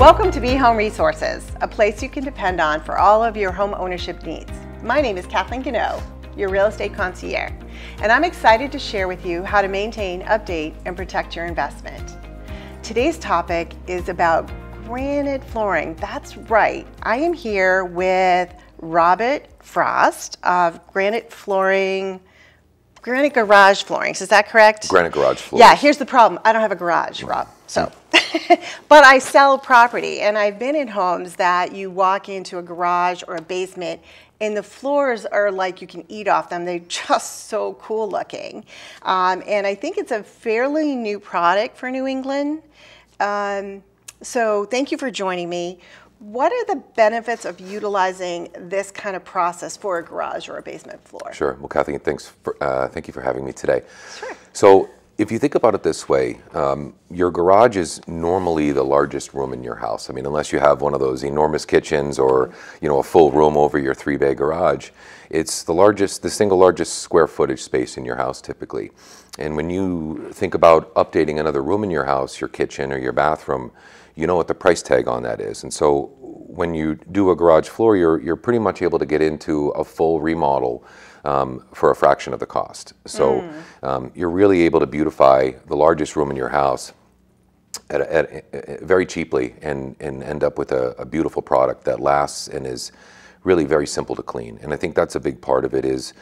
Welcome to Be Home Resources, a place you can depend on for all of your home ownership needs. My name is Kathleen, your real estate concierge, and I'm excited to share with you how to maintain, update, and protect your investment. Today's topic is about granite flooring. That's right. I am here with Robert Frost of Granite Garage Floors. Is that correct? Granite Garage Floors. Yeah, here's the problem. I don't have a garage, Rob. So, but I sell property, and I've been in homes that you walk into a garage or a basement, and the floors are like you can eat off them. They're just so cool looking. And I think it's a fairly new product for New England. So thank you for joining me. What are the benefits of utilizing this kind of process for a garage or a basement floor? Sure. Well, Kathleen, thank you for having me today. Sure. So if you think about it this way, your garage is normally the largest room in your house. I mean, unless you have one of those enormous kitchens or, a full room over your 3-bay garage, it's the single largest square footage space in your house typically. And when you think about updating another room in your house, your kitchen or your bathroom, you know what the price tag on that is. And so when you do a garage floor, you're pretty much able to get into a full remodel for a fraction of the cost. So you're really able to beautify the largest room in your house very cheaply and end up with a beautiful product that lasts and is really very simple to clean. And I think that's a big part of it is,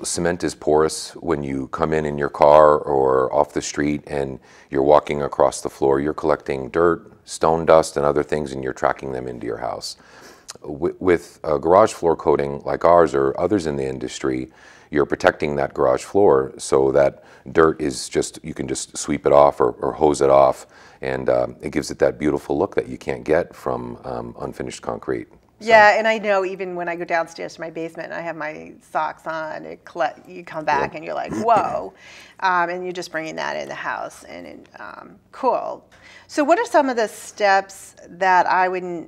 cement is porous. When you come in your car or off the street and you're walking across the floor, you're collecting dirt, stone dust, and other things, and you're tracking them into your house. With a garage floor coating like ours or others in the industry, you're protecting that garage floor so that dirt is you can just sweep it off or hose it off, and it gives it that beautiful look that you can't get from unfinished concrete. So. Yeah, and I know even when I go downstairs to my basement and I have my socks on, you come back and you're like, whoa, and you're just bringing that in the house, and cool. So what are some of the steps that I would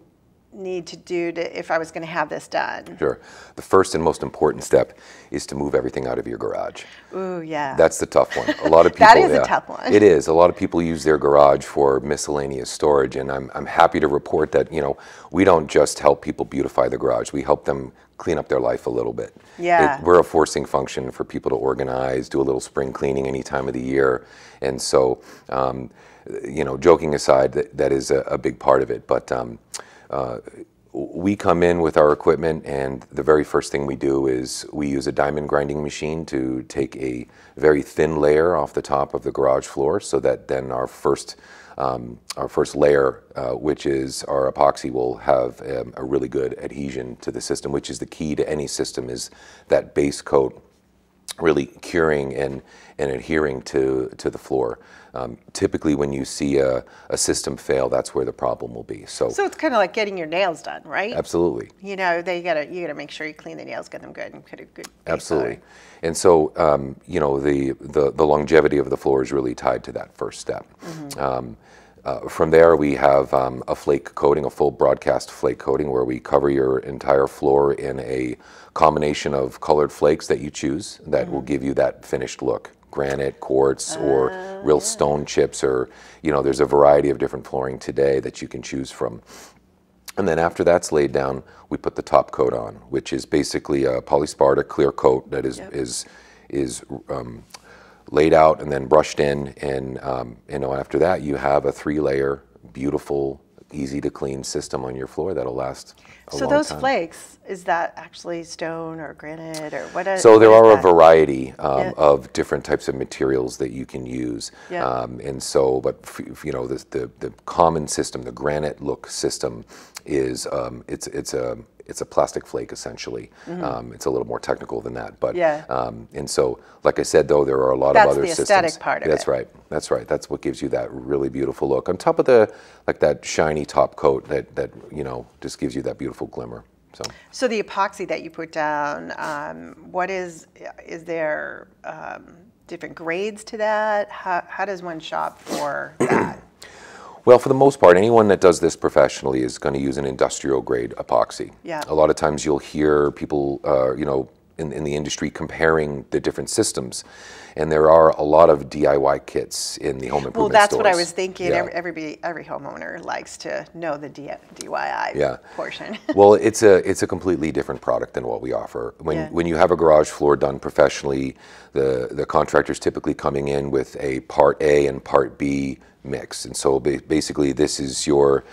need to do if I was going to have this done? Sure. The first and most important step is to move everything out of your garage. Ooh, yeah. That's the tough one. A lot of people. That is a tough one. It is. A lot of people use their garage for miscellaneous storage, and I'm happy to report that we don't just help people beautify the garage. We help them clean up their life a little bit. Yeah. We're a forcing function for people to organize, do a little spring cleaning any time of the year, and so joking aside, that is a big part of it, but. We come in with our equipment, and the very first thing we do is we use a diamond grinding machine to take a very thin layer off the top of the garage floor, so that then our first layer, which is our epoxy, will have a really good adhesion to the system, which is the key to any system, is that base coat really curing and adhering to the floor. Typically, when you see a system fail, that's where the problem will be. So it's kind of like getting your nails done, right? Absolutely. You gotta make sure you clean the nails, get them good, and put a good. Absolutely. And so the longevity of the floor is really tied to that first step. From there, we have a flake coating, a full broadcast flake coating, where we cover your entire floor in a combination of colored flakes that you choose that will give you that finished look. Granite, quartz, or real stone chips, or there's a variety of different flooring today that you can choose from. And then after that's laid down, we put the top coat on, which is basically a polysparta clear coat that is laid out and then brushed in, and after that you have a 3-layer beautiful, easy to clean system on your floor that'll last a long time. So those flakes, is that actually stone or granite, or what? So there are a variety of different types of materials that you can use, and so, but the common system, the granite look system, is it's a plastic flake essentially. It's a little more technical than that, but and so, like I said, though, there are a lot of other systems. That's the aesthetic part of it. That's right. That's right. That's what gives you that really beautiful look on top of that shiny top coat that just gives you that beautiful glimmer. So the epoxy that you put down, what is there different grades to that? How does one shop for that? Well, for the most part, anyone that does this professionally is going to use an industrial grade epoxy. Yeah. A lot of times you'll hear people, in the industry comparing the different systems. And there are a lot of DIY kits in the home improvement Well, that's stores. what I was thinking. Yeah. Every homeowner likes to know the DIY portion. Well, it's a completely different product than what we offer. When you have a garage floor done professionally, the contractor's typically coming in with a Part A and Part B mix. And so basically this is your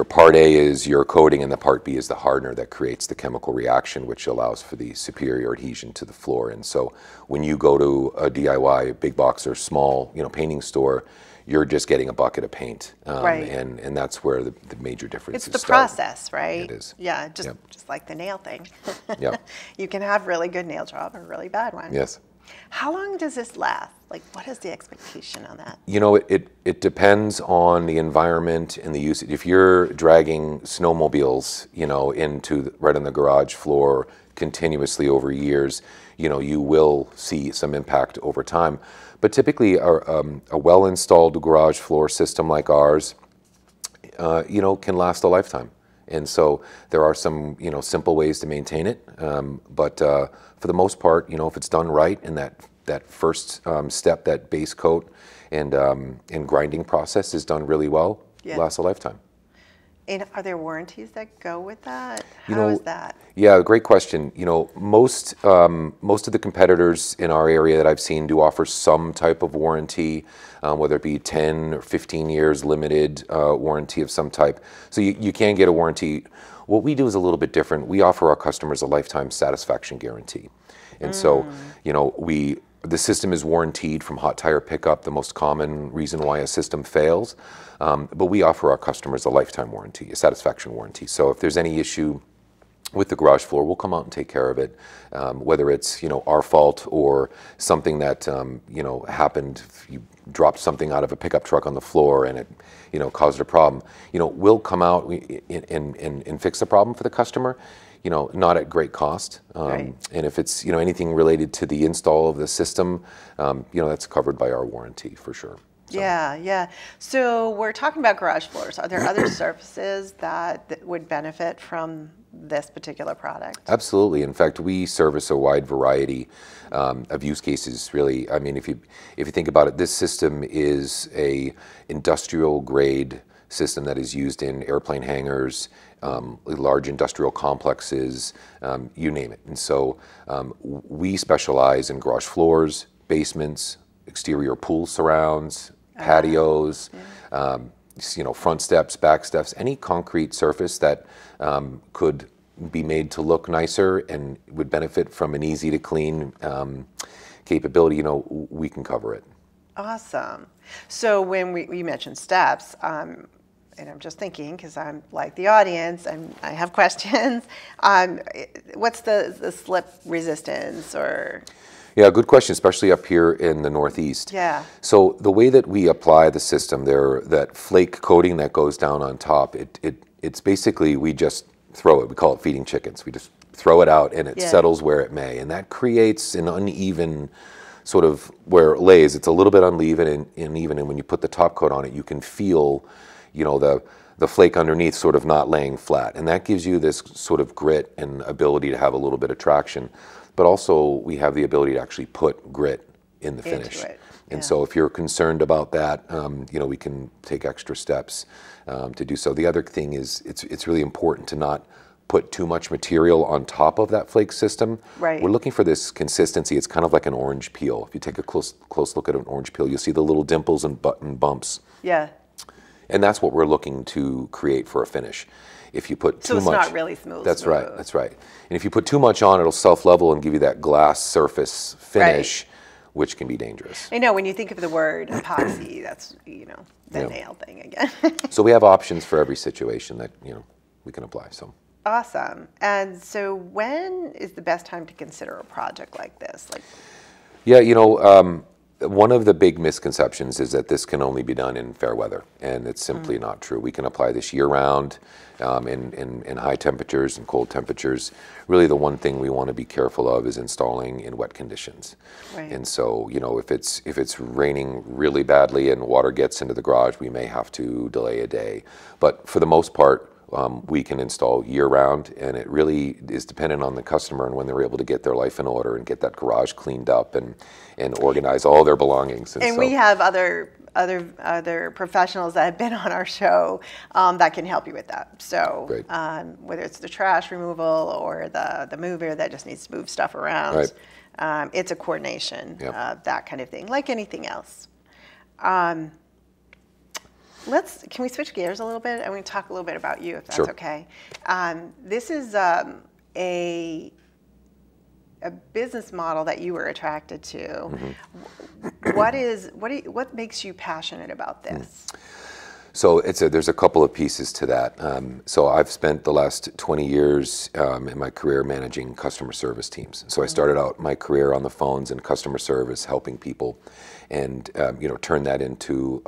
Part A is your coating, and the Part B is the hardener that creates the chemical reaction, which allows for the superior adhesion to the floor. And so when you go to a DIY, big box or small, painting store, you're just getting a bucket of paint. Right. And that's where the major difference is. It's the process, right? It is. Yeah, just like the nail thing. Yep. You can have really good nail job or a really bad one. Yes. How long does this last? Like, what is the expectation on that? It depends on the environment and the usage. If you're dragging snowmobiles, right on the garage floor continuously over years, you will see some impact over time. But typically, a well-installed garage floor system like ours, can last a lifetime. And so there are some, simple ways to maintain it. But for the most part, if it's done right in that first step, that base coat and grinding process is done really well, it lasts a lifetime. And are there warranties that go with that? How is that? Yeah, great question. Most of the competitors in our area that I've seen do offer some type of warranty, whether it be 10 or 15 years limited warranty of some type. So you can get a warranty. What we do is a little bit different. We offer our customers a lifetime satisfaction guarantee. And so, the system is warranted from hot tire pickup, the most common reason why a system fails. But we offer our customers a lifetime warranty, a satisfaction warranty. So if there's any issue with the garage floor, we'll come out and take care of it. Whether it's our fault or something that happened, you dropped something out of a pickup truck on the floor and it caused a problem. We'll come out and fix the problem for the customer. Not at great cost. Right. And if it's, anything related to the install of the system, that's covered by our warranty for sure. So. Yeah. So we're talking about garage floors. Are there other surfaces that would benefit from this particular product? Absolutely. In fact, we service a wide variety of use cases, really. I mean, if you think about it, this system is a industrial grade system that is used in airplane hangars, large industrial complexes, you name it. And so we specialize in garage floors, basements, exterior pool surrounds, patios, front steps, back steps, any concrete surface that could be made to look nicer and would benefit from an easy to clean capability, we can cover it. Awesome. So when you mentioned steps, and I'm just thinking, because I'm like the audience, and I have questions. What's the slip resistance or? Yeah, good question, especially up here in the Northeast. Yeah. So the way that we apply the system, that flake coating that goes down on top, it's basically, we just throw it. We call it feeding chickens. We just throw it out and it settles where it may. And that creates an uneven sort of, where it lays, it's a little bit uneven and uneven. And when you put the top coat on it, you can feel the flake underneath sort of not laying flat. And that gives you this sort of grit and ability to have a little bit of traction. But also we have the ability to actually put grit in the finish. And so if you're concerned about that, we can take extra steps to do so. The other thing is it's really important to not put too much material on top of that flake system. Right. We're looking for this consistency. It's kind of like an orange peel. If you take a close look at an orange peel, you'll see the little dimples and bumps. Yeah. And that's what we're looking to create for a finish. If you put too much, so it's not really smooth. That's right. And if you put too much on, it'll self-level and give you that glass surface finish, which can be dangerous. I know when you think of the word epoxy, that's the nail thing again. So we have options for every situation that we can apply. So awesome. And so when is the best time to consider a project like this? One of the big misconceptions is that this can only be done in fair weather, and it's simply not true. We can apply this year-round in high temperatures and cold temperatures. Really, the one thing we want to be careful of is installing in wet conditions. Right. And so, if it's raining really badly and water gets into the garage, we may have to delay a day. But for the most part, we can install year-round, and it really is dependent on the customer and when they're able to get their life in order and get that garage cleaned up and organize all their belongings. And we have other professionals that have been on our show that can help you with that. So whether it's the trash removal or the mover that just needs to move stuff around, it's a coordination of that kind of thing, like anything else. Can we switch gears a little bit? I want to talk a little bit about you, if that's okay. This is a business model that you were attracted to. What makes you passionate about this? So there's a couple of pieces to that. So I've spent the last 20 years in my career managing customer service teams. So I started out my career on the phones and customer service, helping people, and turned that into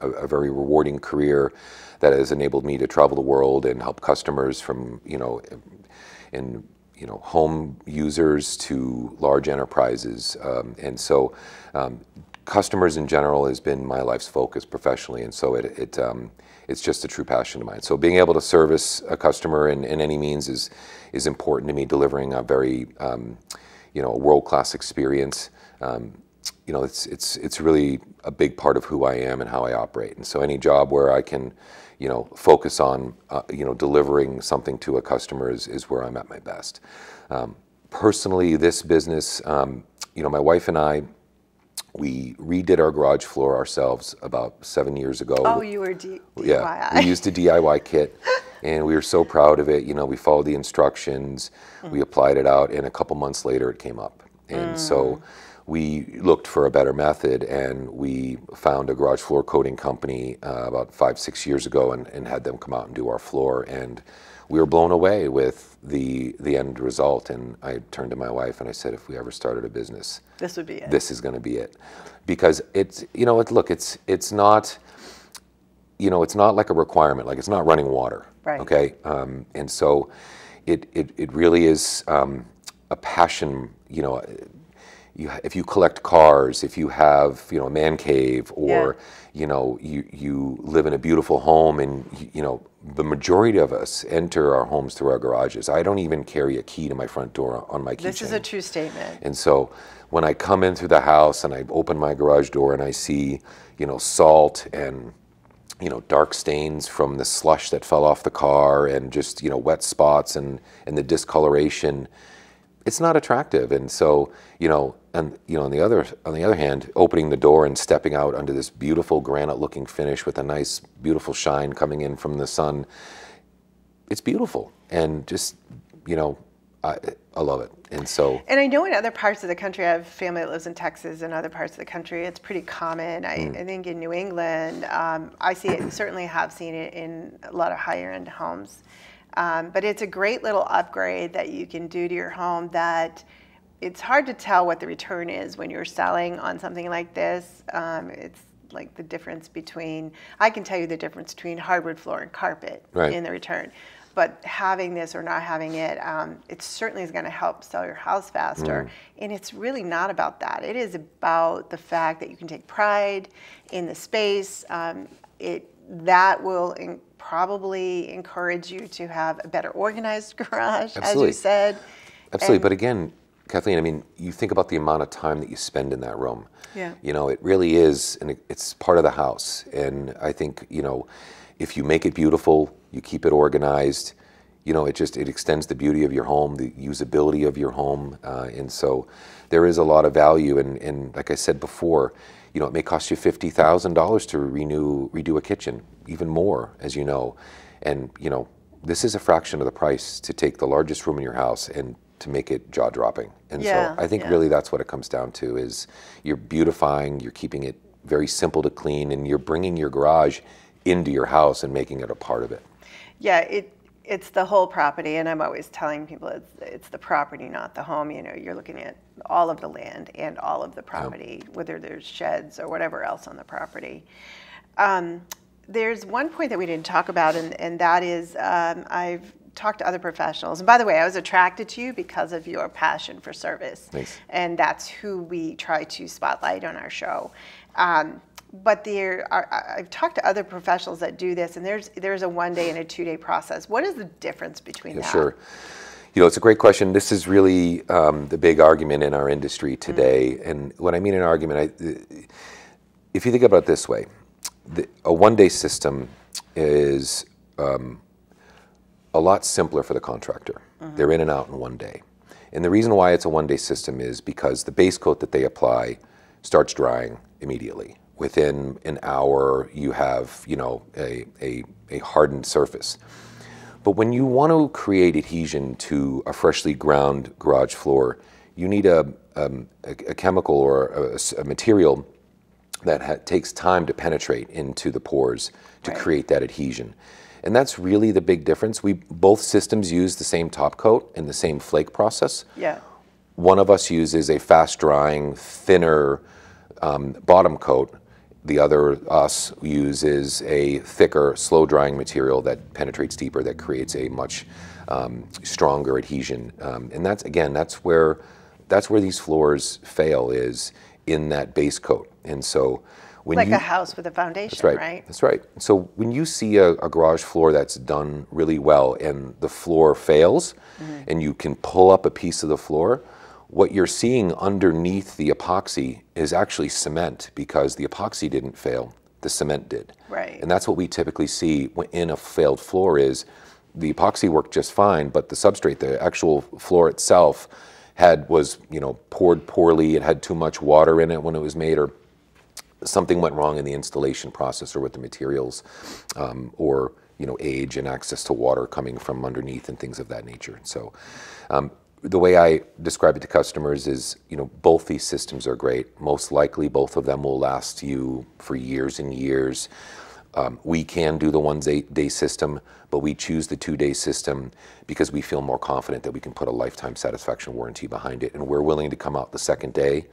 a very rewarding career that has enabled me to travel the world and help customers from home users to large enterprises, and so customers in general has been my life's focus professionally, and so it's just a true passion of mine. So being able to service a customer in any means is important to me. Delivering a very world-class experience, it's really a big part of who I am and how I operate. And so any job where I can focus on delivering something to a customer is where I'm at my best. Personally, this business, my wife and I, we redid our garage floor ourselves about 7 years ago. Oh, you were DIY. Yeah, we used a DIY kit, and we were so proud of it. We followed the instructions, we applied it out, and a couple months later it came up. And so we looked for a better method, and we found a garage floor coating company about 5-6 years ago and had them come out and do our floor. And we were blown away with the end result. And I turned to my wife and I said, if we ever started a business, this would be it. This is going to be it, because it's it's not like a requirement, like it's not running water. Right. Okay. And so it really is a passion. If you collect cars, if you have a man cave, or you live in a beautiful home, and the majority of us enter our homes through our garages. I don't even carry a key to my front door on my keychain. This is a true statement. And so when I come in through the house and I open my garage door and I see salt and dark stains from the slush that fell off the car, and just wet spots and the discoloration, it's not attractive. And so on the other hand, opening the door and stepping out under this beautiful granite looking finish with a nice beautiful shine coming in from the sun, it's beautiful. And just I love it. And so, and I know in other parts of the country, I have family that lives in Texas, and other parts of the country, it's pretty common. I think in New England, I see it, certainly have seen it in a lot of higher end homes. But it's a great little upgrade that you can do to your home that it's hard to tell what the return is when you're selling on something like this. It's like the difference between, I can tell you the difference between hardwood floor and carpet in the return. But having this or not having it, it certainly is going to help sell your house faster. And it's really not about that. It is about the fact that you can take pride in the space. That will probably encourage you to have a better organized garage, as you said. Absolutely. But again, Kathleen, I mean, you think about the amount of time that you spend in that room. Yeah. It really is, and it's part of the house. And I think, if you make it beautiful, you keep it organized, it extends the beauty of your home, the usability of your home. And so there is a lot of value. And like I said before, it may cost you $50,000 to redo a kitchen, even more, as you know. And, this is a fraction of the price to take the largest room in your house and to make it jaw-dropping. And so I think really that's what it comes down to, is you're beautifying, you're keeping it very simple to clean, and you're bringing your garage into your house and making it a part of it. Yeah, it's the whole property, and I'm always telling people it's the property, not the home. You're looking at all of the land and all of the property, whether there's sheds or whatever else on the property. There's one point that we didn't talk about, and that is I've talked to other professionals. And by the way, I was attracted to you because of your passion for service. Thanks. And that's who we try to spotlight on our show. But I've talked to other professionals that do this, and there's a 1-day and a 2-day process. What is the difference between that? Sure. You know, it's a great question. This is really the big argument in our industry today. And when I mean an argument, if you think about it this way, a 1-day system is a lot simpler for the contractor. They're in and out in 1 day. And the reason why it's a 1-day system is because the base coat that they apply starts drying immediately. Within an hour, you have, you know, a hardened surface. But when you want to create adhesion to a freshly ground garage floor, you need a chemical or a material that takes time to penetrate into the pores to create that adhesion. And that's really the big difference. Both systems use the same top coat and the same flake process. Yeah. One of us uses a fast-drying, thinner bottom coat. The other, us, uses a thicker, slow-drying material that penetrates deeper, that creates a much stronger adhesion. And that's where these floors fail, is in that base coat. And so when like a house with a foundation, that's right? That's right. So when you see a garage floor that's done really well and the floor fails, and you can pull up a piece of the floor, what you're seeing underneath the epoxy is actually cement, because the epoxy didn't fail, the cement did. Right. And that's what we typically see in a failed floor, is the epoxy worked just fine, but the substrate, the actual floor itself, was, you know, poured poorly. It had too much water in it when it was made, or something went wrong in the installation process, or with the materials, or, you know, age and access to water coming from underneath and things of that nature. So the way I describe it to customers is, you know, both these systems are great. Most likely both of them will last you for years and years. We can do the 1-day system, but we choose the 2-day system because we feel more confident that we can put a lifetime satisfaction warranty behind it, and we're willing to come out the second day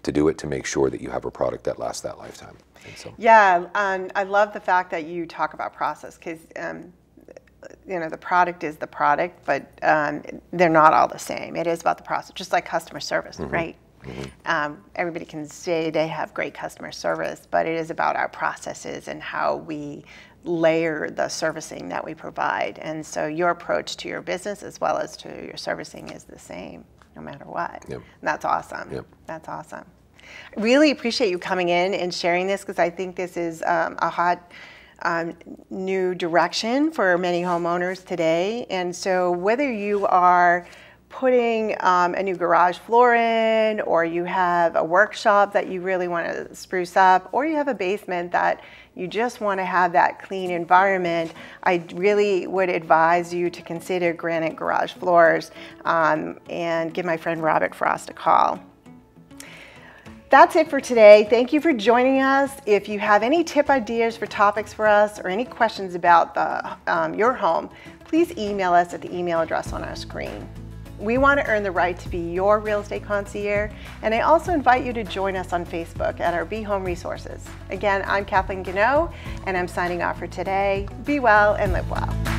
to do it, to make sure that you have a product that lasts that lifetime. And so, yeah, I love the fact that you talk about process, because you know, the product is the product, but they're not all the same. It is about the process, just like customer service, right? Everybody can say they have great customer service, but it is about our processes and how we layer the servicing that we provide. And so your approach to your business as well as to your servicing is the same, no matter what. Yep. And that's awesome. Yep. That's awesome. I really appreciate you coming in and sharing this, because I think this is a hot new direction for many homeowners today. And so whether you are putting a new garage floor in, or you have a workshop that you really want to spruce up, or you have a basement that you just want to have that clean environment, I really would advise you to consider Granite Garage Floors, and give my friend Robert Frost a call. That's it for today. Thank you for joining us. If you have any tip ideas for topics for us, or any questions about your home, please email us at the email address on our screen. We want to earn the right to be your real estate concierge, and I also invite you to join us on Facebook at our Be Home Resources. Again, I'm Kathleen Gano, and I'm signing off for today. Be well and live well.